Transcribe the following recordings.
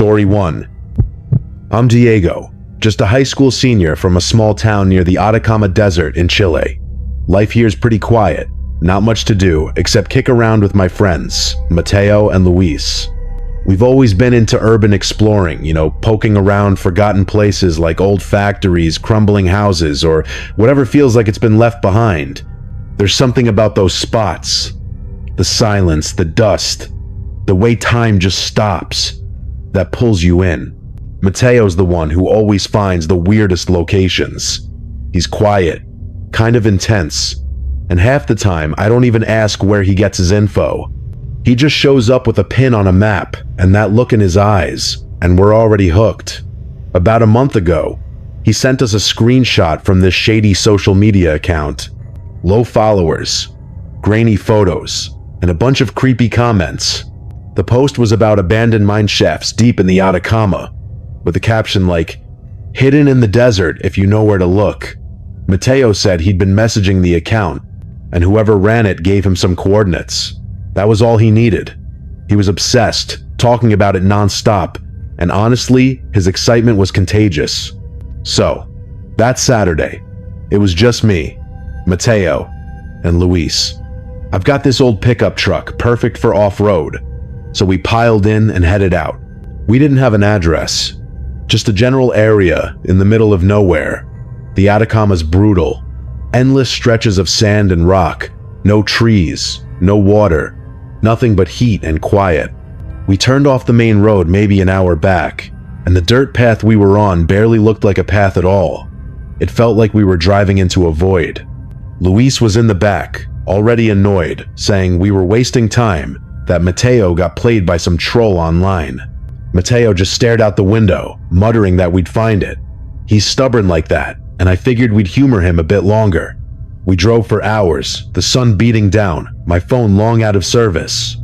Story 1. I'm Diego, just a high school senior from a small town near the Atacama Desert in Chile. Life here is pretty quiet, not much to do except kick around with my friends, Mateo and Luis. We've always been into urban exploring, poking around forgotten places like old factories, crumbling houses, or whatever feels like it's been left behind. There's something about those spots. The silence, the dust, the way time just stops, that pulls you in. Mateo's the one who always finds the weirdest locations. He's quiet, kind of intense, and half the time I don't even ask where he gets his info. He just shows up with a pin on a map and that look in his eyes, and we're already hooked. About a month ago, he sent us a screenshot from this shady social media account. Low followers, grainy photos, and a bunch of creepy comments. The post was about abandoned mine shafts deep in the Atacama, with a caption like, "Hidden in the desert if you know where to look." Mateo said he'd been messaging the account, and whoever ran it gave him some coordinates. That was all he needed. He was obsessed, talking about it non-stop, and honestly, his excitement was contagious. So, that Saturday, it was just me, Mateo, and Luis. I've got this old pickup truck, perfect for off-road, so we piled in and headed out. We didn't have an address, just a general area in the middle of nowhere. The Atacama's brutal. Endless stretches of sand and rock, no trees, no water, nothing but heat and quiet. We turned off the main road maybe an hour back, and the dirt path we were on barely looked like a path at all. It felt like we were driving into a void. Luis was in the back, already annoyed, saying we were wasting time, that Mateo got played by some troll online. Mateo just stared out the window, muttering that we'd find it. He's stubborn like that, and I figured we'd humor him a bit longer. We drove for hours, the sun beating down, my phone long out of service.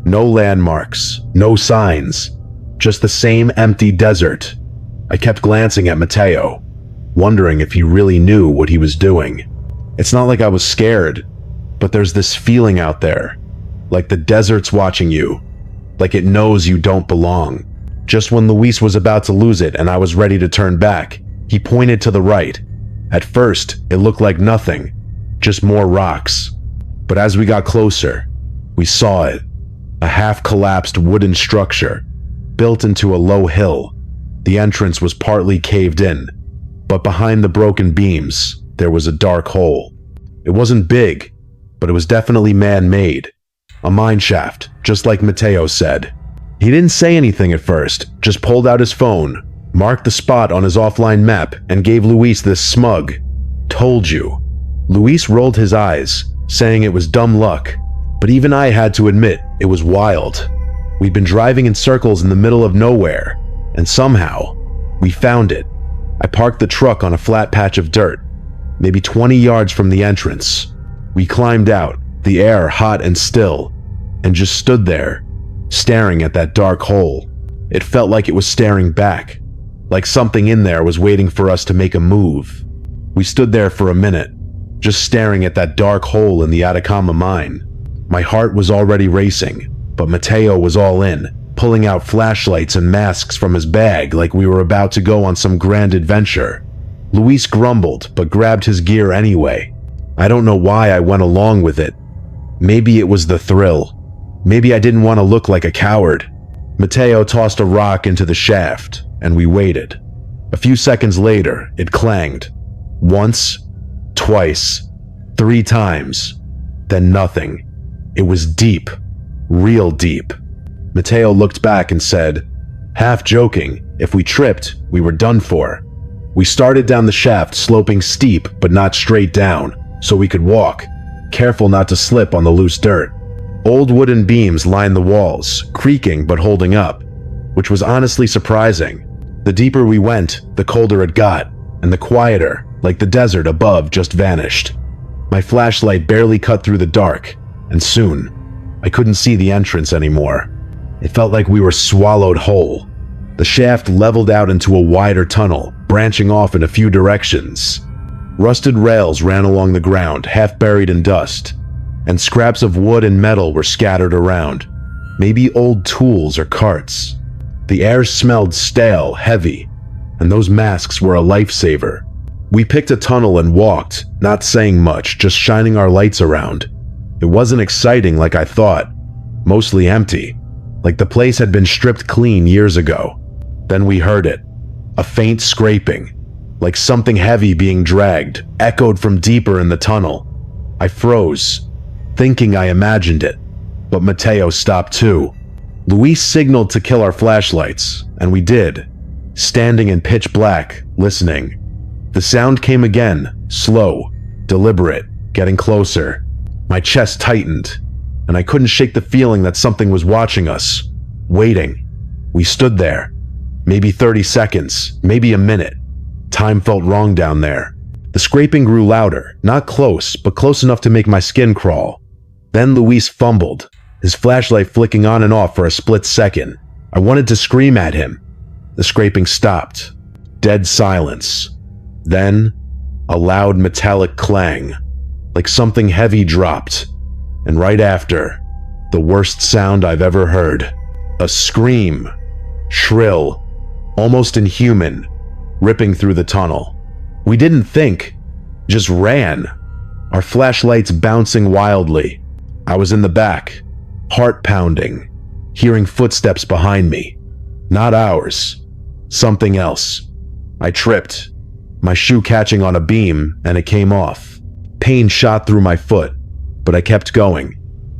No landmarks, no signs, just the same empty desert. I kept glancing at Mateo, wondering if he really knew what he was doing. It's not like I was scared, but there's this feeling out there, like the desert's watching you, like it knows you don't belong. Just when Luis was about to lose it and I was ready to turn back, he pointed to the right. At first, it looked like nothing, just more rocks. But as we got closer, we saw it. A half-collapsed wooden structure, built into a low hill. The entrance was partly caved in, but behind the broken beams, there was a dark hole. It wasn't big, but it was definitely man-made. A mine shaft, just like Mateo said. He didn't say anything at first, just pulled out his phone, marked the spot on his offline map, and gave Luis this smug, "Told you." Luis rolled his eyes, saying it was dumb luck, but even I had to admit it was wild. We'd been driving in circles in the middle of nowhere, and somehow, we found it. I parked the truck on a flat patch of dirt, maybe 20 yards from the entrance. We climbed out, the air hot and still, and just stood there, staring at that dark hole. It felt like it was staring back, like something in there was waiting for us to make a move. We stood there for a minute, just staring at that dark hole in the Atacama mine. My heart was already racing, but Mateo was all in, pulling out flashlights and masks from his bag like we were about to go on some grand adventure. Luis grumbled, but grabbed his gear anyway. I don't know why I went along with it. Maybe it was the thrill. Maybe I didn't want to look like a coward. Mateo tossed a rock into the shaft, and we waited. A few seconds later, it clanged. Once, twice, 3 times. Then nothing. It was deep. Real deep. Mateo looked back and said, half joking, if we tripped, we were done for. We started down the shaft, sloping steep but not straight down, so we could walk, careful not to slip on the loose dirt. Old wooden beams lined the walls, creaking but holding up, which was honestly surprising. The deeper we went, the colder it got, and the quieter, like the desert above, just vanished. My flashlight barely cut through the dark, and soon, I couldn't see the entrance anymore. It felt like we were swallowed whole. The shaft leveled out into a wider tunnel, branching off in a few directions. Rusted rails ran along the ground, half buried in dust, and scraps of wood and metal were scattered around, maybe old tools or carts. The air smelled stale, heavy, and those masks were a lifesaver. We picked a tunnel and walked, not saying much, just shining our lights around. It wasn't exciting like I thought, mostly empty, like the place had been stripped clean years ago. Then we heard it, a faint scraping, like something heavy being dragged, echoed from deeper in the tunnel. I froze, thinking I imagined it, but Mateo stopped too. Luis signaled to kill our flashlights, and we did, standing in pitch black, listening. The sound came again, slow, deliberate, getting closer. My chest tightened, and I couldn't shake the feeling that something was watching us, waiting. We stood there, maybe 30 seconds, maybe a minute. Time felt wrong down there. The scraping grew louder, not close, but close enough to make my skin crawl. Then Luis fumbled, his flashlight flicking on and off for a split second. I wanted to scream at him. The scraping stopped. Dead silence. Then, a loud metallic clang, like something heavy dropped. And right after, the worst sound I've ever heard. A scream. Shrill, almost inhuman, ripping through the tunnel. We didn't think, just ran, our flashlights bouncing wildly. I was in the back, heart pounding, hearing footsteps behind me. Not ours, something else. I tripped, my shoe catching on a beam, and it came off. Pain shot through my foot, but I kept going,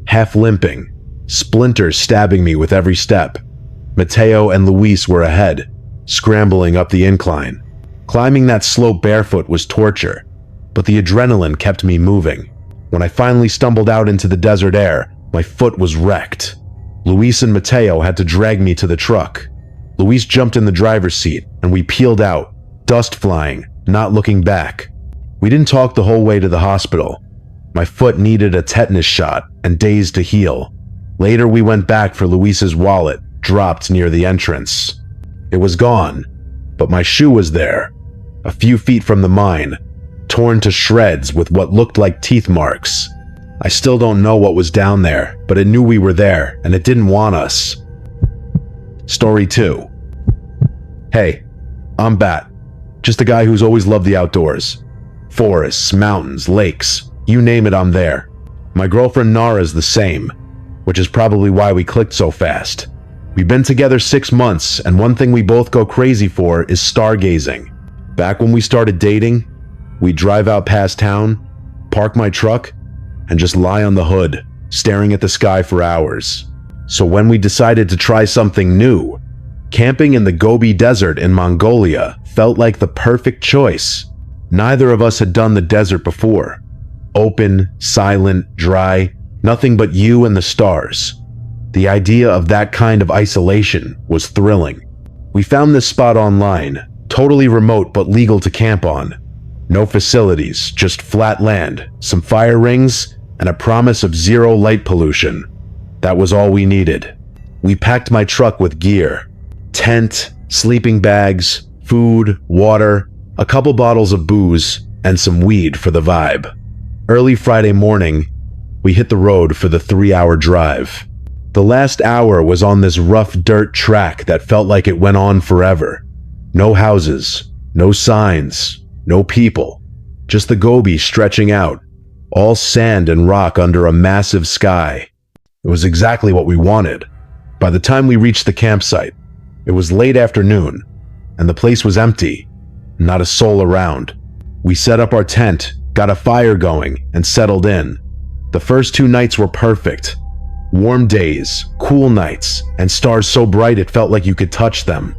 half limping, splinters stabbing me with every step. Mateo and Luis were ahead, scrambling up the incline. Climbing that slope barefoot was torture, but the adrenaline kept me moving. When I finally stumbled out into the desert air, my foot was wrecked. Luis and Mateo had to drag me to the truck. Luis jumped in the driver's seat, and we peeled out, dust flying, not looking back. We didn't talk the whole way to the hospital. My foot needed a tetanus shot and days to heal. Later we went back for Luis's wallet, dropped near the entrance. It was gone, but my shoe was there, a few feet from the mine, torn to shreds with what looked like teeth marks. I still don't know what was down there, but it knew we were there, and it didn't want us. Story 2. Hey, I'm Bat. Just a guy who's always loved the outdoors. Forests, mountains, lakes, you name it, I'm there. My girlfriend Nara's the same, which is probably why we clicked so fast. We've been together 6 months, and one thing we both go crazy for is stargazing. Back when we started dating, we'd drive out past town, park my truck, and just lie on the hood, staring at the sky for hours. So when we decided to try something new, camping in the Gobi Desert in Mongolia felt like the perfect choice. Neither of us had done the desert before. Open, silent, dry, nothing but you and the stars. The idea of that kind of isolation was thrilling. We found this spot online, totally remote but legal to camp on. No facilities, just flat land, some fire rings, and a promise of zero light pollution. That was all we needed. We packed my truck with gear. Tent, sleeping bags, food, water, a couple bottles of booze, and some weed for the vibe. Early Friday morning, we hit the road for the 3-hour drive. The last hour was on this rough dirt track that felt like it went on forever. No houses, no signs, no people, just the Gobi stretching out, all sand and rock under a massive sky. It was exactly what we wanted. By the time we reached the campsite, it was late afternoon, and the place was empty, not a soul around. We set up our tent, got a fire going, and settled in. The first 2 nights were perfect. Warm days, cool nights, and stars so bright it felt like you could touch them.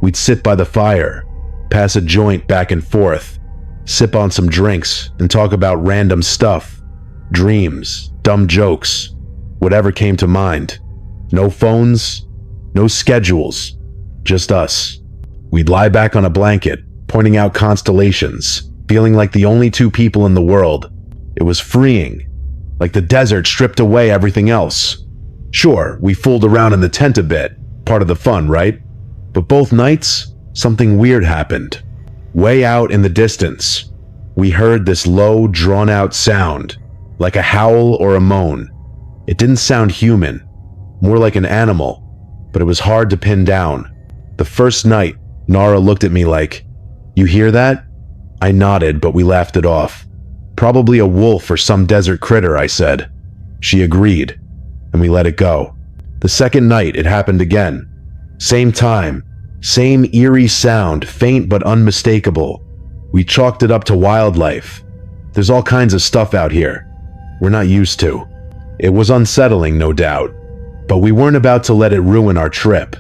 We'd sit by the fire, pass a joint back and forth, sip on some drinks, and talk about random stuff, dreams, dumb jokes, whatever came to mind. No phones, no schedules, just us. We'd lie back on a blanket, pointing out constellations, feeling like the only 2 people in the world. It was freeing, like the desert stripped away everything else. Sure, we fooled around in the tent a bit, part of the fun, right? But both nights, something weird happened. Way out in the distance, we heard this low, drawn-out sound, like a howl or a moan. It didn't sound human, more like an animal, but it was hard to pin down. The first night, Nara looked at me like, "You hear that?" I nodded, but we laughed it off. "Probably a wolf or some desert critter," I said. She agreed, and we let it go. The second night, it happened again. Same time, same eerie sound, faint but unmistakable. We chalked it up to wildlife. There's all kinds of stuff out here we're not used to. It was unsettling, no doubt, but we weren't about to let it ruin our trip.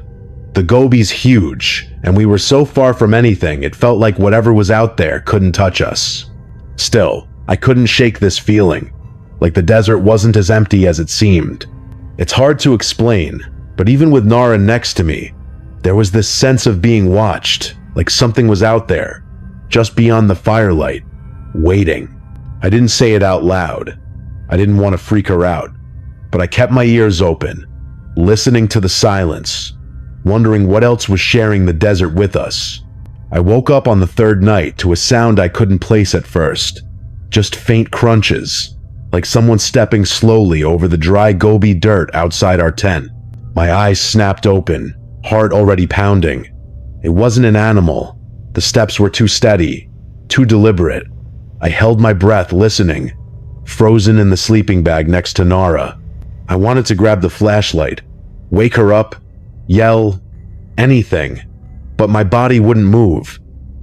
The Gobi's huge, and we were so far from anything it felt like whatever was out there couldn't touch us. Still, I couldn't shake this feeling, like the desert wasn't as empty as it seemed. It's hard to explain, but even with Nara next to me, there was this sense of being watched, like something was out there, just beyond the firelight, waiting. I didn't say it out loud. I didn't want to freak her out, but I kept my ears open, listening to the silence, wondering what else was sharing the desert with us. I woke up on the third night to a sound I couldn't place at first, just faint crunches, like someone stepping slowly over the dry Gobi dirt outside our tent. My eyes snapped open, heart already pounding. It wasn't an animal. The steps were too steady, too deliberate. I held my breath listening, frozen in the sleeping bag next to Nara. I wanted to grab the flashlight, wake her up, yell, anything, but my body wouldn't move.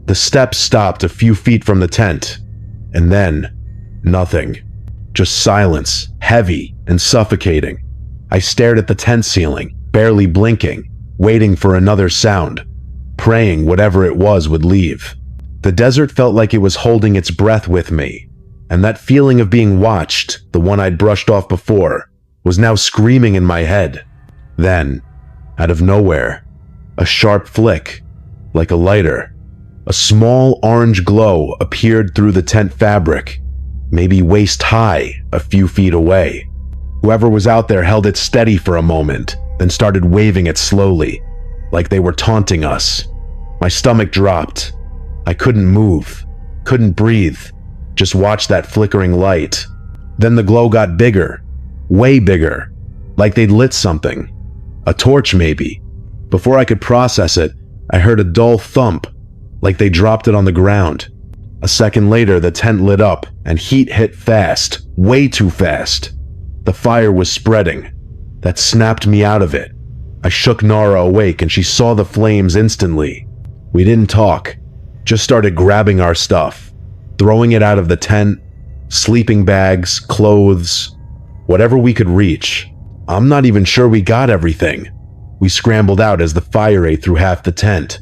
The steps stopped a few feet from the tent, and then nothing. Just silence, heavy and suffocating. I stared at the tent ceiling, barely blinking, waiting for another sound, praying whatever it was would leave. The desert felt like it was holding its breath with me, and that feeling of being watched, the one I'd brushed off before, was now screaming in my head. Then, out of nowhere, a sharp flick, like a lighter. A small orange glow appeared through the tent fabric, maybe waist high, a few feet away. Whoever was out there held it steady for a moment, then started waving it slowly, like they were taunting us. My stomach dropped. I couldn't move, couldn't breathe, just watch that flickering light. Then the glow got bigger, way bigger, like they'd lit something. A torch, maybe. Before I could process it, I heard a dull thump, like they dropped it on the ground. A second later, the tent lit up, and heat hit fast, way too fast. The fire was spreading. That snapped me out of it. I shook Nara awake, and she saw the flames instantly. We didn't talk, just started grabbing our stuff, throwing it out of the tent, sleeping bags, clothes, whatever we could reach. I'm not even sure we got everything. We scrambled out as the fire ate through half the tent.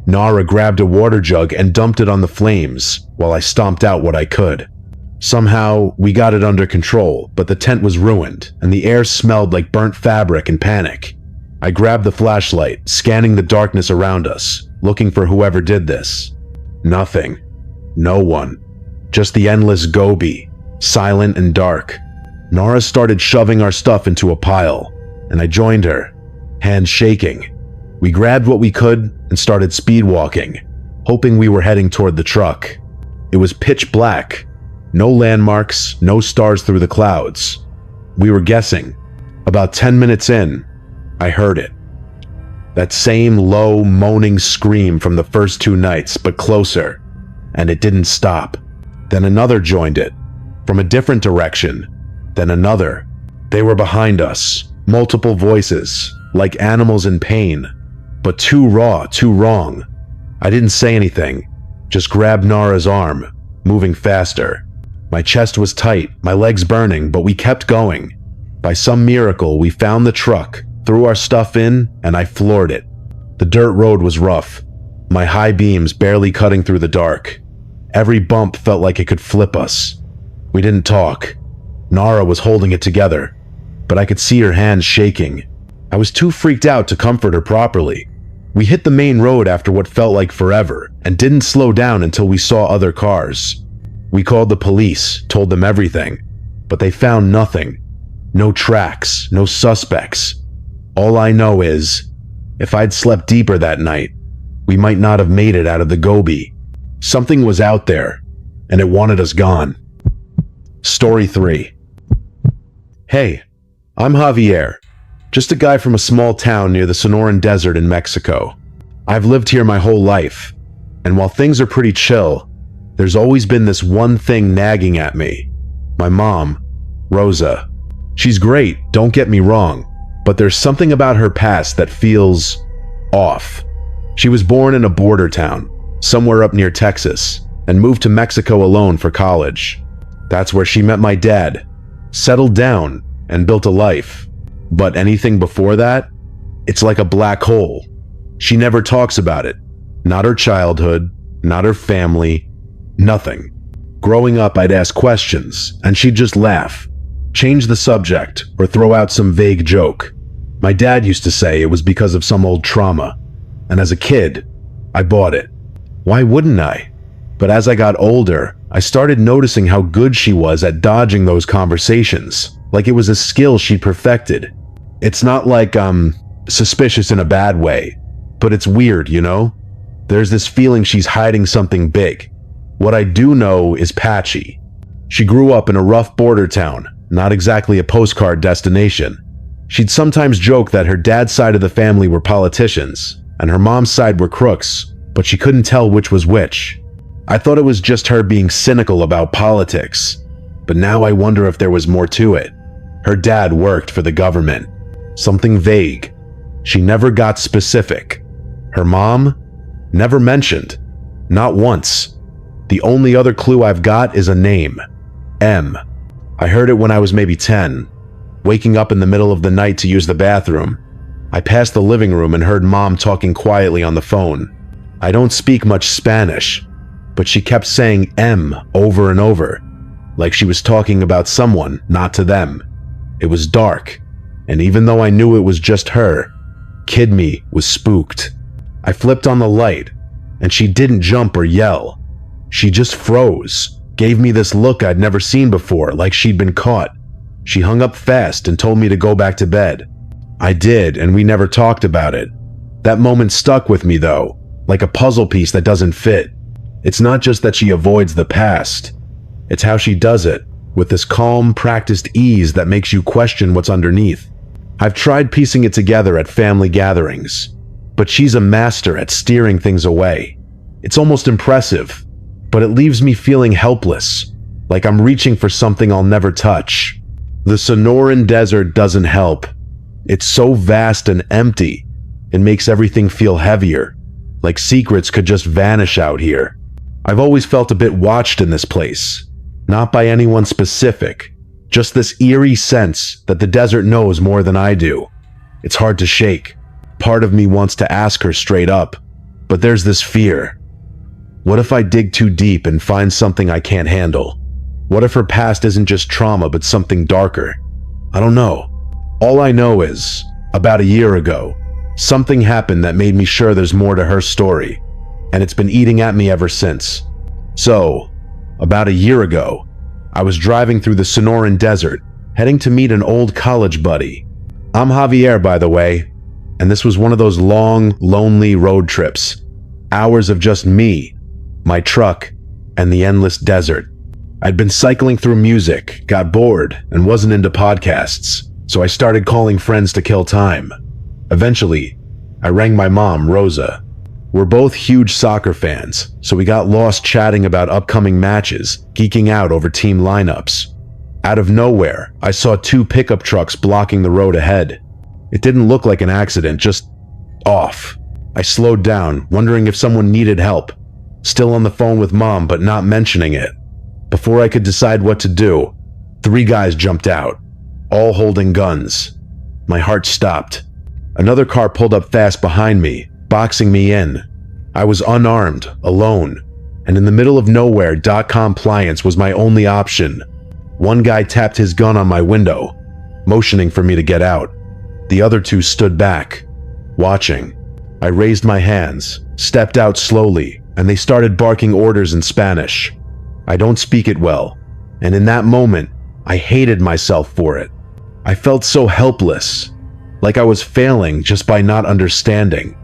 Nara grabbed a water jug and dumped it on the flames, while I stomped out what I could. Somehow, we got it under control, but the tent was ruined, and the air smelled like burnt fabric and panic. I grabbed the flashlight, scanning the darkness around us, looking for whoever did this. Nothing. No one. Just the endless Gobi, silent and dark. Nara started shoving our stuff into a pile, and I joined her, hands shaking. We grabbed what we could and started speed walking, hoping we were heading toward the truck. It was pitch black. No landmarks, no stars through the clouds. We were guessing. About 10 minutes in, I heard it. That same low, moaning scream from the first 2 nights, but closer. And it didn't stop. Then another joined it, from a different direction. Then another. They were behind us, multiple voices, like animals in pain, but too raw, too wrong. I didn't say anything, just grabbed Nara's arm, moving faster. My chest was tight, my legs burning, but we kept going. By some miracle, we found the truck, threw our stuff in, and I floored it. The dirt road was rough, my high beams barely cutting through the dark. Every bump felt like it could flip us. We didn't talk. Nara was holding it together, but I could see her hands shaking. I was too freaked out to comfort her properly. We hit the main road after what felt like forever, and didn't slow down until we saw other cars. We called the police, told them everything, but they found nothing. No tracks, no suspects. All I know is, if I'd slept deeper that night, we might not have made it out of the Gobi. Something was out there, and it wanted us gone. Story 3. Hey, I'm Javier. Just a guy from a small town near the Sonoran Desert in Mexico. I've lived here my whole life, and while things are pretty chill, there's always been this one thing nagging at me. My mom, Rosa. She's great, don't get me wrong, but there's something about her past that feels off. She was born in a border town, somewhere up near Texas, and moved to Mexico alone for college. That's where she met my dad, settled down, and built a life. But anything before that, it's like a black hole. She never talks about it. Not her childhood, not her family, nothing. Growing up, I'd ask questions, and she'd just laugh, change the subject, or throw out some vague joke. My dad used to say it was because of some old trauma, and as a kid, I bought it. Why wouldn't I? But as I got older, I started noticing how good she was at dodging those conversations, like it was a skill she'd perfected. It's not like I'm suspicious in a bad way, but it's weird, you know? There's this feeling she's hiding something big. What I do know is patchy. She grew up in a rough border town, not exactly a postcard destination. She'd sometimes joke that her dad's side of the family were politicians, and her mom's side were crooks, but she couldn't tell which was which. I thought it was just her being cynical about politics, but now I wonder if there was more to it. Her dad worked for the government. Something vague. She never got specific. Her mom? Never mentioned. Not once. The only other clue I've got is a name. M. I heard it when I was maybe 10. Waking up in the middle of the night to use the bathroom. I passed the living room and heard Mom talking quietly on the phone. I don't speak much Spanish, but she kept saying M over and over, like she was talking about someone, not to them. It was dark, and even though I knew it was just her, kid me was spooked. I flipped on the light, and she didn't jump or yell. She just froze, gave me this look I'd never seen before, like she'd been caught. She hung up fast and told me to go back to bed. I did, and we never talked about it. That moment stuck with me though, like a puzzle piece that doesn't fit. It's not just that she avoids the past, it's how she does it, with this calm, practiced ease that makes you question what's underneath. I've tried piecing it together at family gatherings, but she's a master at steering things away. It's almost impressive, but it leaves me feeling helpless, like I'm reaching for something I'll never touch. The Sonoran Desert doesn't help. It's so vast and empty, it makes everything feel heavier, like secrets could just vanish out here. I've always felt a bit watched in this place, not by anyone specific, just this eerie sense that the desert knows more than I do. It's hard to shake. Part of me wants to ask her straight up, but there's this fear. What if I dig too deep and find something I can't handle? What if her past isn't just trauma but something darker? I don't know. All I know is, about a year ago, something happened that made me sure there's more to her story, and it's been eating at me ever since. So, about a year ago, I was driving through the Sonoran Desert, heading to meet an old college buddy. I'm Javier, by the way, and this was one of those long, lonely road trips. Hours of just me, my truck, and the endless desert. I'd been cycling through music, got bored, and wasn't into podcasts, so I started calling friends to kill time. Eventually, I rang my mom, Rosa. We're both huge soccer fans, so we got lost chatting about upcoming matches, geeking out over team lineups. Out of nowhere, I saw 2 pickup trucks blocking the road ahead. It didn't look like an accident, just off. I slowed down, wondering if someone needed help. Still on the phone with Mom, but not mentioning it. Before I could decide what to do, 3 guys jumped out, all holding guns. My heart stopped. Another car pulled up fast behind me, boxing me in. I was unarmed, alone, and in the middle of nowhere, .compliance was my only option. One guy tapped his gun on my window, motioning for me to get out. The other 2 stood back, watching. I raised my hands, stepped out slowly, and they started barking orders in Spanish. I don't speak it well, and in that moment, I hated myself for it. I felt so helpless, like I was failing just by not understanding.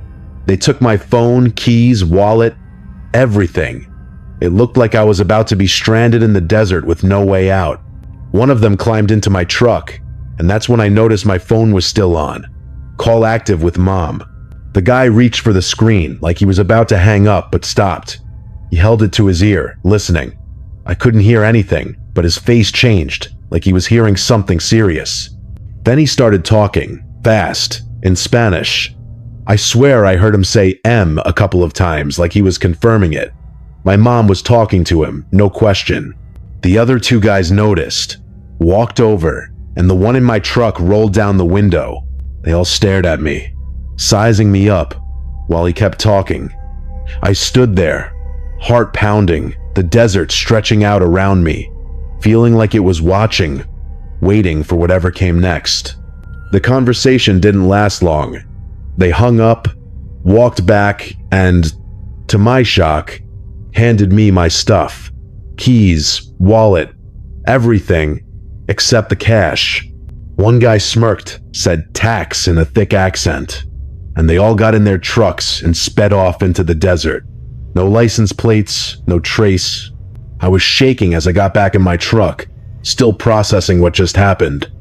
They took my phone, keys, wallet, everything. It looked like I was about to be stranded in the desert with no way out. One of them climbed into my truck, and that's when I noticed my phone was still on. Call active with Mom. The guy reached for the screen like he was about to hang up but stopped. He held it to his ear, listening. I couldn't hear anything, but his face changed, like he was hearing something serious. Then he started talking, fast, in Spanish. I swear I heard him say M a couple of times, like he was confirming it. My mom was talking to him, no question. The other two guys noticed, walked over, and the one in my truck rolled down the window. They all stared at me, sizing me up, while he kept talking. I stood there, heart pounding, the desert stretching out around me, feeling like it was watching, waiting for whatever came next. The conversation didn't last long. They hung up, walked back, and, to my shock, handed me my stuff. Keys, wallet, everything, except the cash. One guy smirked, said tax in a thick accent, and they all got in their trucks and sped off into the desert. No license plates, no trace. I was shaking as I got back in my truck, still processing what just happened.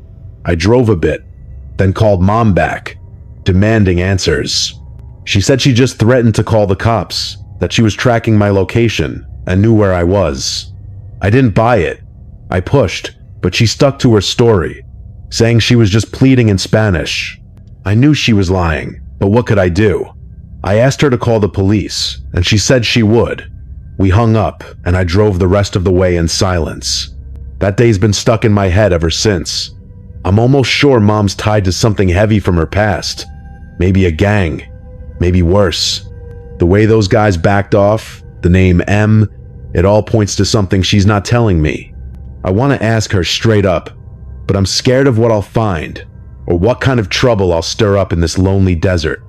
I drove a bit, then called Mom back, demanding answers. She said she just threatened to call the cops, that she was tracking my location and knew where I was. I didn't buy it. I pushed, but she stuck to her story, saying she was just pleading in Spanish. I knew she was lying, but what could I do? I asked her to call the police, and she said she would. We hung up, and I drove the rest of the way in silence. That day's been stuck in my head ever since. I'm almost sure Mom's tied to something heavy from her past. Maybe a gang. Maybe worse. The way those guys backed off, the name M, it all points to something she's not telling me. I want to ask her straight up, but I'm scared of what I'll find, or what kind of trouble I'll stir up in this lonely desert.